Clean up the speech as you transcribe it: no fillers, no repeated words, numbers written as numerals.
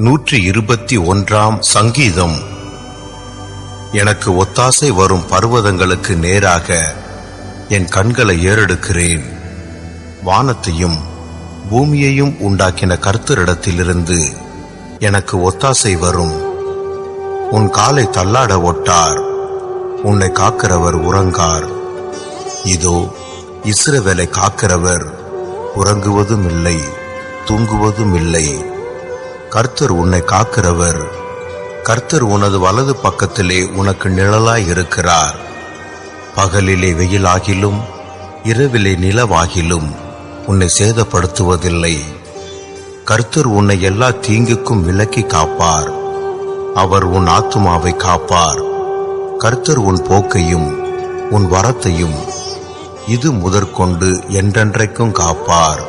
121 சங்கீதம். எனக்கு ஒத்தாசை வரும் பர்வதங்களுக்கு நேராக என் கண்களை ஏறெடுக்கிறேன். வானத்தையும் பூமியையும் உண்டாக்கின கர்த்தரிடத்திலிருந்து எனக்கு ஒத்தாசை வரும். உன் காலை தள்ளாட ஒட்டார், உன்னை காக்கிறவர் உறங்கார். இதோ இஸ்ரவேலை காக்கிறவர் உறங்குவதும் இல்லை, தூங்குவதும் இல்லை. கர்த்தர் உன்னை காக்கிறவர். கர்த்தர் உனது வலது பக்கத்திலே உனக்கு நிழலாய் இருக்கிறார். பகலிலே வெயிலாகிலும் இரவிலே நிலவாகிலும் உன்னை சேதப்படுத்துவதில்லை. கர்த்தர் உன்னை எல்லா தீங்குக்கும் விலக்கி காப்பார். அவர் உன் ஆத்துமாவை காப்பார். கர்த்தர் உன் போக்கையும் உன் வரத்தையும் இது முதற்கொண்டு என்றென்றைக்கும் காப்பார்.